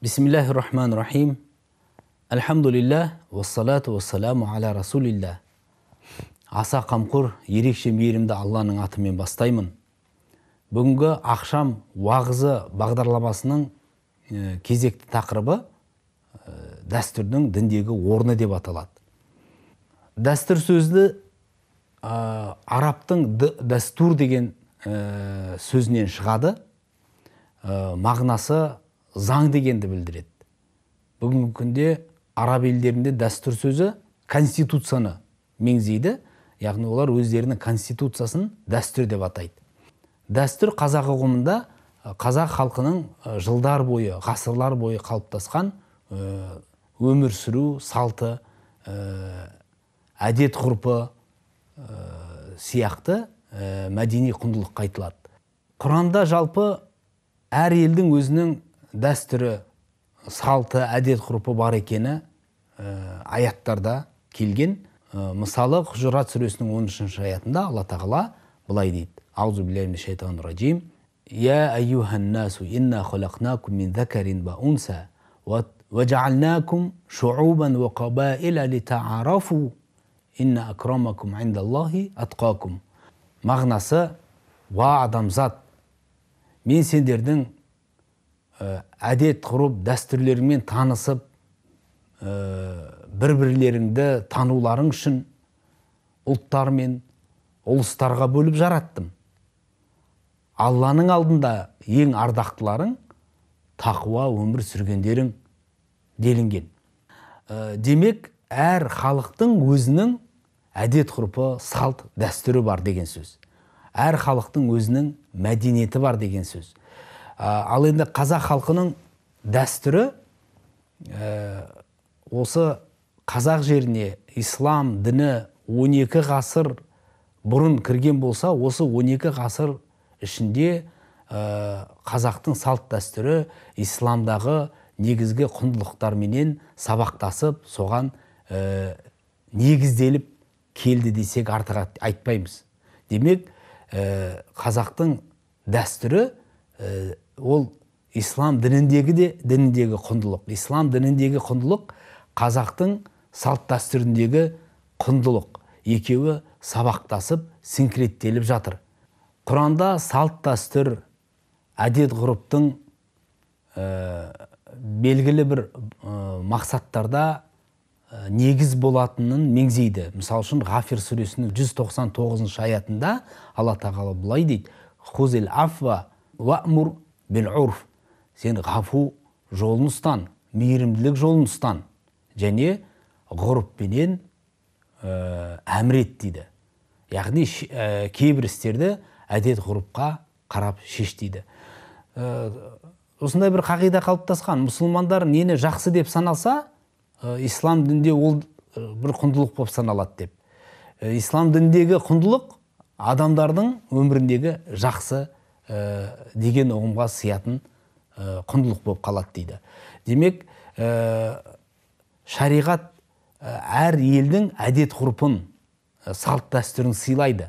Бисмиллахир-рахманир-рахим. Алхамдулиллах, вассалату вассаламу аля расулиллах. Аса қамқұр, ерекше мейірімді Алланың атымен бастаймын. Бүгінгі ақшам уағызы бағдарламасының кезекті тақырыбы дәстүрдің діндегі орны деп аталады. Дәстүр сөзді арабтың дәстүр деген сөзінен шығады. Мағынасы заң дегенді білдіреді. Бүгінгі күнде араб елдерінде дәстүр сөзі конституцияны меңзейді. Яғни олар өздерінің конституциясын дәстүр деп атайды. Дәстүр қазақ ұғымында қазақ халқының жылдар бойы, ғасырлар бойы қалыптасқан өмір сүру салты, әдет ғұрпы сияқты мәдени құндылыққа айтылады. Құранда жалпы әр елдің өзінің дәстүрі, салты, әдет ғұрпы бар екені аяттарда келген. Мысалы, Құжырат сүресінің 13-ші аятында Алла тағала былай дейді. Аузу биллахи минаш шайтанир раджим. Я айюхан насу инна халақнакум мин закарин ва унса ва жаалнакум шуубан ва қабаиля литаарафу инна акрамакум индаллахи атқакум. Мағынасы: ва адамзат, мен сендердің әдет ғұрып дәстүрлерімен танысып, бір-бірлеріңді тануларың үшін ұлттар мен ұлыстарға бөліп жараттым. Алланың алдында ең ардақтыларың тақуа өмір сүргендерің делінген. Демек, әр халықтың өзінің әдет ғұрпы, салт, дәстүрі бар деген сөз. Әр халықтың өзінің мәдениеті бар деген сөз. Ал енді қазақ халқының дәстүрі осы қазақ жеріне ислам діні 12 ғасыр бұрын кірген болса, осы 12 ғасыр ішінде қазақтың салт дәстүрі исламдағы негізгі құндылықтарменен сабақтасып, соған негізделіп келді десек артық айтпаймыз. Демек, қазақтың дәстүрі ол ислам дініндегі құндылық. Ислам дініндегі құндылық қазақтың салт дәстүріндегі құндылық. Екеуі сабақтасып, синкреттеліп жатыр. Құранда салт дәстүр, әдет ғұрыптың белгілі бір мақсаттарда негіз болатынын меңзейді. Мысал үшін, Ғафир сүресінің 199-шы аятында Алла тағала былай дейді: Хузил афва ва'мур бил урф. Сен ғафу жолын ұстан, мейірімділік жолын ұстан, және ғұрыппенен әмірет дейді. Яғни кейбір істерді әдет ғұрыпқа қарап шеш дейді. Осындай бір қағида қалыптасқан. Мұсылмандар нені жақсы деп саналса, ислам дінінде ол бір құндылық болып саналады деп. Ислам дініндегі құндылық адамдардың өміріндегі жақсы деген ұғымға сиятын құндылық болып қалады дейді. Демек, шариғат әр елдің әдет ғұрпын, салт дәстүрін сыйлайды.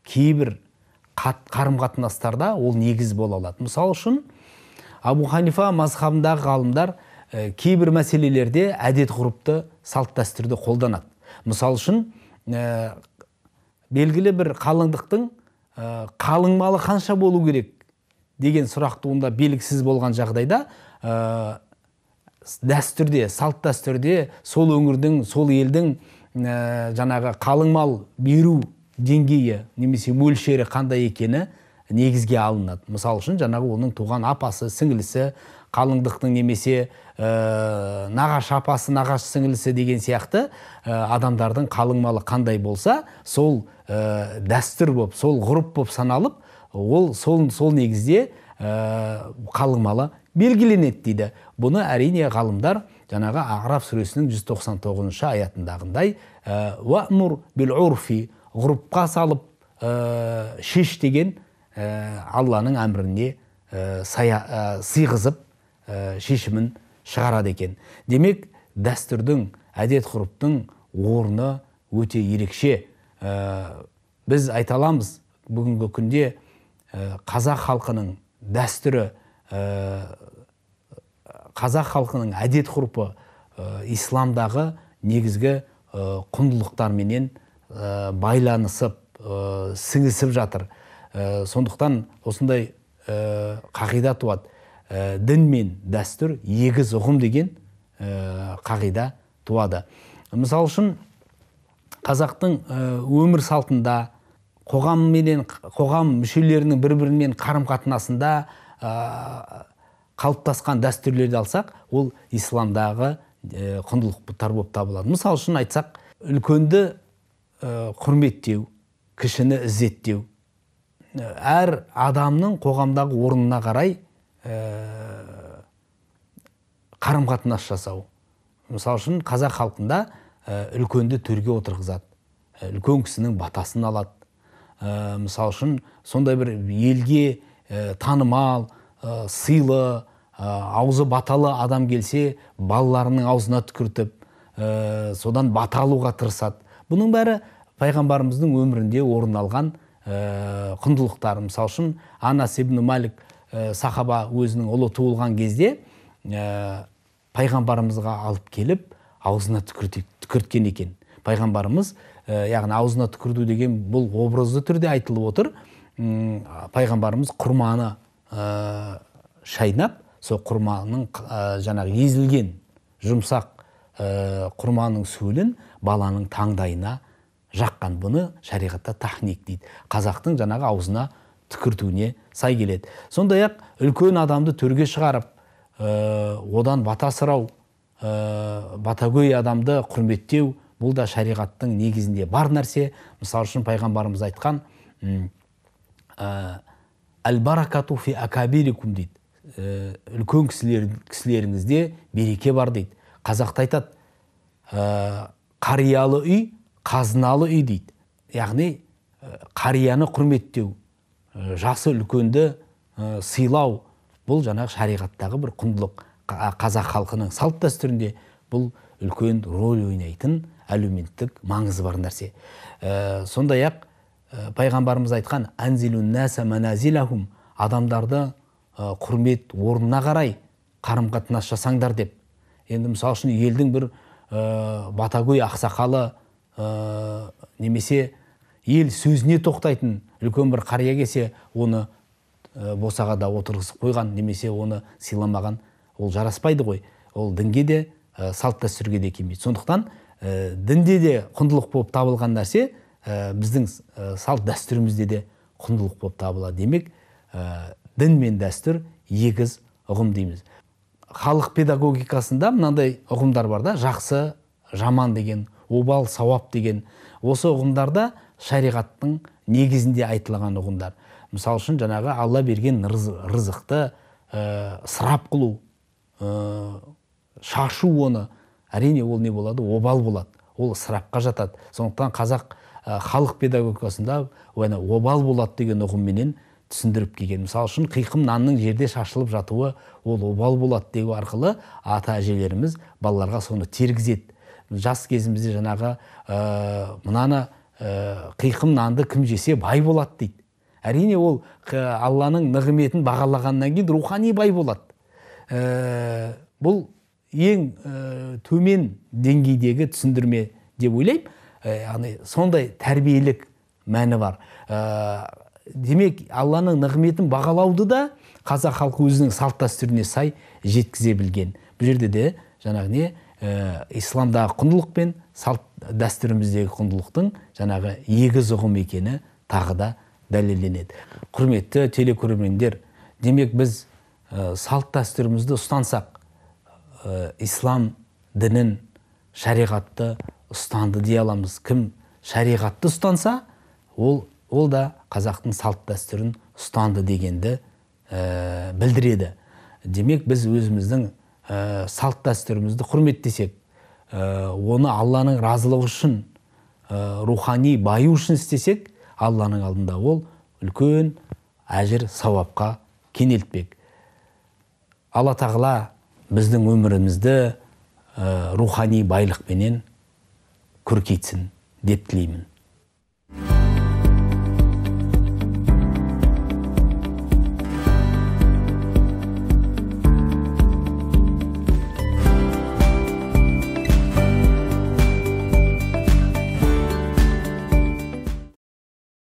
Кейбір қарым-қатынастарда ол негіз бола алады. Мысал үшін, Абу Ханифа мазхабындағы ғалымдар кейбір мәселелерде әдет ғұрыпты, салт дәстүрді қолданады. Мысал үшін, белгілі бір қалыңдықтың қалың малы қанша болу керек деген сұрақ туында белгісіз болған жағдайда, дәстүрде, салт дәстүрде сол өңірдің, сол елдің жаңағы қалың мал беру деңгейі немесе мөлшері қандай екені негізге алынады. Мысал үшін, жаңағы оның туған апасы, сіңілісі, қалыңдықтың немесе нағашы апасы, нағашы сіңілісі деген сияқты адамдардың қалың малы қандай болса, сол дәстүр болып, сол ғұрып болып саналып, ол сол негізде қалың малы белгіленеді дейді. Бұны әрине ғалымдар жаңағы Аъраф сүресінің 199-шы аятындағындай «Ва'мур бил урфи» ғұрыпқа салып шеш деген Алланың әміріне сыйғызып шешімін шығарады екен. Демек, дәстүрдің, әдет ғұрыптың орны өте ерекше. Біз айта аламыз, бүгінгі күнде қазақ халқының дәстүрі қазақ халқының әдет ғұрпы исламдағы негізгі құндылықтарменен байланысып, сіңісіп жатыр. Сондықтан осындай қағида туады. Дін мен дәстүр егіз ұғым деген қағида туады. Мысал үшін, қазақтың өмір салтында, қоғам мүшелерінің бір-бірімен қарым-қатынасында қалыптасқан дәстүрлерді алсақ, ол исламдағы құндылықтар болып табылады. Мысал үшін айтсақ, үлкенді құрметтеу, кішіні ізеттеу, әр адамның қоғамдағы орнына қарай қарым-қатынас жасау. Мысал үшін, қазақ халқында үлкенді төрге отырғызады, үлкен кісінің батасын алады. Мысал үшін, сондай бір елге танымал, сыйлы, аузы баталы адам келсе, балаларының аузына түкіртіп, содан бата алуға тырысады. Бұның бәрі пайғамбарымыздың өмірінде орын алған құндылықтар. Мысал үшін, Анас ибн Малик сахаба өзінің ұлы туылған кезде пайғамбарымызға алып келіп, аузына түкірткен екен. Пайғамбарымыз, яғни аузына түкірду деген бұл образды түрде айтылып отыр. Пайғамбарымыз құрманы шайнап, сол құрманың жаңағы езілген жұмсақ құрманың сөлін баланың таңдайына жаққан. Бұны шариғатта тахник дейді. Қазақтың жаңағы аузына түкіртуіне сай келеді. Сондай-ақ үлкен адамды төрге шығарып, одан бата сұрау, батагөй адамды құрметтеу, бұл да шариғаттың негізінде бар нәрсе. Мысал үшін, пайғамбарымыз айтқан, әл-баракату фи акабирикум дейді. Үлкен кісілеріңізде береке бар дейді. Қазақта айтады, қариялы үй, қазыналы үй дейді. Яғни, қарияны құрметтеу, жасы үлкенді сыйлау, бұл жаңағы шариғаттағы бір құндылық. Қазақ халқының салт дәстүрінде бұл үлкен рөл ойнайтын әлеуметтік маңызы бар нәрсе. Сондай-ақ пайғамбарымыз айтқан, әнзилун нәсә маназилахум, адамдарды құрмет орнына қарай қарым-қатынас жасаңдар деп. Енді мысал үшін, елдің бір батагөй ақсақалы немесе ел сөзіне тоқтайтын үлкен бір қария келсе, оны босағада отырғызып қойған, немесе оны сыйламаған, ол жараспайды ғой. Ол дінге де, салт дәстүрге де келмейді. Сондықтан дінде де құндылық болып табылған нәрсе біздің салт дәстүрімізде де құндылық болып табылады. Демек, дін мен дәстүр егіз ұғым дейміз. Халық педагогикасында мынандай ұғымдар бар да, жақсы, жаман деген, обал, сауап деген. Осы ұғымдарда шариғаттың негізінде айтылған ұғымдар. Мысал үшін, жаңағы Алла берген рызықты сырап қылу, шашу оны, әрине ол не болады? Обал болады. Ол сырапқа жатады. Сондықтан қазақ халық педагогикасында обал болады деген ұғымменен түсіндіріп келген. Мысал үшін, қиқым нанның жерде шашылып жатуы, ол обал болады деу арқылы ата әжелеріміз балаларға соны тергізеді. Жас кезімізде жаңағы мынаны қиқым нанды кім жесе бай болады дейді. Әрине ол Алланың нығметін бағалағаннан кейін рухани бай болады. Бұл ең төмен деңгейдегі түсіндірме деп ойлаймын. Сондай тәрбиелік мәні бар. Демек, Алланың нығметін бағалауды да қазақ халқы өзінің салт дәстүріне сай жеткізе білген. Бұл жерде де жаңағы не исламдағы құндылық пен салт дәстүріміздегі құндылықтың жаңағы егіз ұғым екені тағы да дәлелденеді. Құрметті телекөрермендер, демек біз салт дәстүрімізді ұстансақ, ислам дінін, шариғатты ұстанды дей аламыз. Кім шариғатты ұстанса, ол да қазақтың салт дәстүрін ұстанды дегенді білдіреді. Демек, біз өзіміздің салт дәстүрімізді құрметтесек, оны Алланың разылығы үшін, рухани баю үшін істесек, Алланың алдында ол үлкен әжір сауапқа кенелтпек. Алла тағала біздің өмірімізді рухани байлықпенен көркейтсін деп тілеймін.